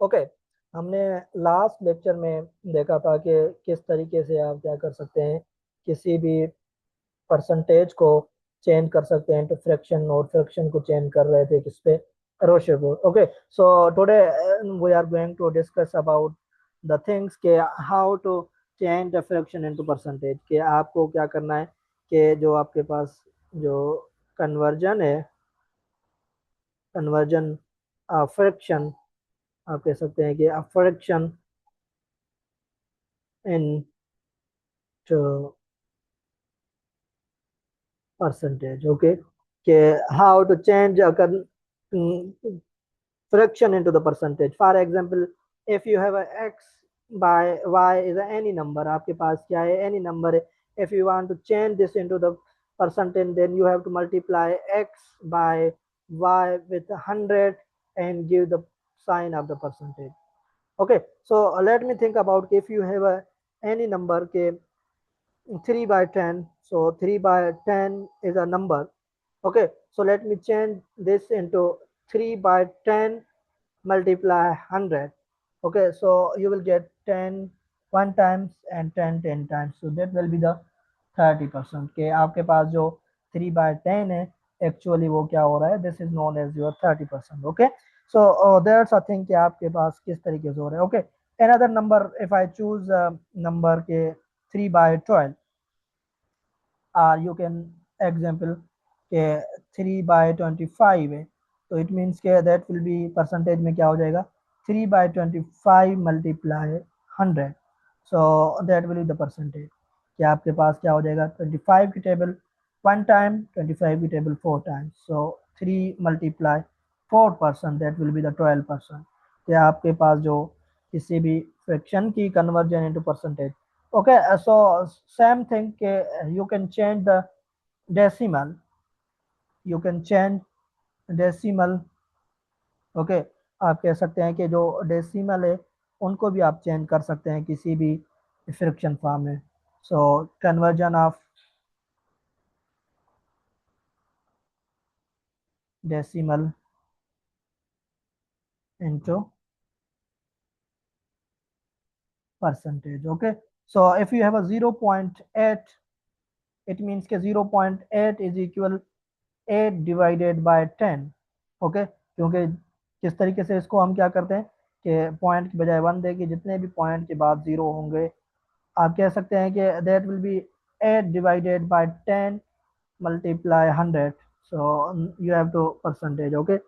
Okay, हमने last lecture में देखा था कि किस तरीके से आप क्या कर सकते हैं, किसी भी परसेंटेज को चेंज कर सकते हैं तो फ्रैक्शन, और फ्रैक्शन को चेंज कर रहे थे किस पे, रेशियो को। Okay, so today we are going to discuss about the things के how to change the fraction into percentage, के आपको क्या करना है कि जो आपके पास जो कन्वर्जन है, कन्वर्जन फ्रैक्शन, आप कह सकते हैं कि fraction in percentage. Okay, okay, how to change a fraction into the percentage. For example, if you have a x by y is any number, आपके पास क्या है, any number है. If you want to change this into the percentage, then you have to multiply x by y with 100 and give the sign of the percentage. Okay, so let me think about if you have a any number के 3 by 10, so 3 by 10 is a number. Okay, so let me change this into 3 by 10 multiply 100. Okay, so you will get 10 one times and 10 times, so that will be the 30%. के आपके पास जो 3 by 10 है, actually वो क्या हो रहा है, this is known as your 30%. Okay, so that's a thing कि आपके पास किस तरीके से हो रहा है. Okay, another number, if I choose number के 3 by 12, you can example के 3 by 25 है, तो इट मीन्स के दैट विल बी परसेंटेज में क्या हो जाएगा, 3 by 25 multiply 100, so that will be the percentage. कि आपके पास क्या हो जाएगा, 25 की टेबल 1 टाइम, 25 की table 4 times, so 3 multiply 4%, that will be the 12%. कि आपके पास जो किसी भी फ्रैक्शन की conversion into percentage. Okay, so same thing, you can change the decimal, you can change decimal. Okay, आप कह सकते हैं कि जो डेसिमल है उनको भी आप चेंज कर सकते हैं किसी भी फ्रैक्शन फॉर्म में. So conversion of decimal into percentage. Okay, so if you have a 0.8, it means के 0.8 is equal 8 divided by 10. Okay, क्योंकि किस तरीके से इसको हम क्या करते हैं कि पॉइंट की बजाय 1 देके जितने भी पॉइंट के बाद 0 होंगे, आप कह सकते हैं कि that will be 8 divided by 10 multiply 100, so you have to percentage. Okay,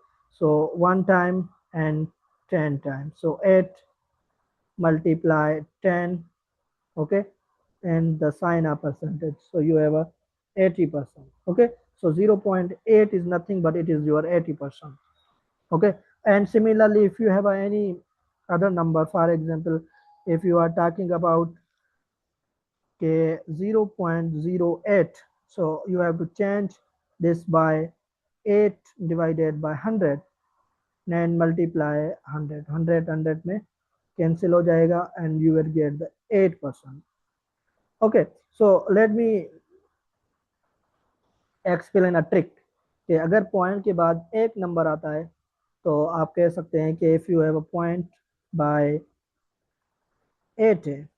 so 1 time and 10 times, so 8 multiply 10. Okay, and the sign of percentage, so you have a 80%. Okay, so 0.8 is nothing but it is your 80%. Okay, and similarly if you have any other number, for example, if you are talking about 0.08, so you have to change this by 8 divided by 100 and multiply 100. 100 में cancel हो जाएगा and you will get the 8%. Okay, so let me explain a trick कि अगर point के बाद एक number आता है तो आप कह सकते हैं कि if you have a point by 8 है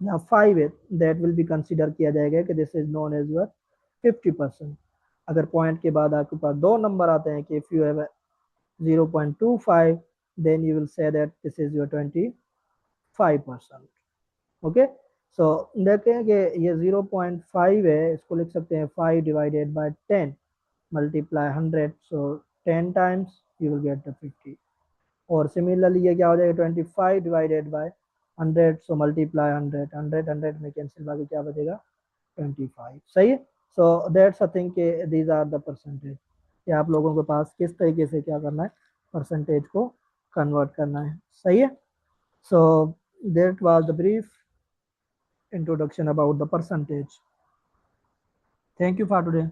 या 5 है, दैट विल बी कंसीडर किया जाएगा कि this is known as your 50%. अगर पॉइंट के बाद आपके पास दो नंबर आते हैं कि if you have 0.25, then you will say that this is your 25%. Okay, so देखें कि ये 0.5 है, इसको लिख सकते हैं 5 divided by 10 multiply 100, so 10 times you will get the 50. और सिमिलरली ये क्या हो जाएगा, 25 डिवाइडेड बाय 100, सो मल्टीप्लाई 100, 100 100 में कैंसिल, बाकी क्या बचेगा 25. सही है, सो दैट्स अ थिंग के दीज आर द परसेंटेज कि आप लोगों के पास किस तरीके से क्या करना है, परसेंटेज को कन्वर्ट करना है. सही है, so that was the brief introduction about the percentage. Thank you for today.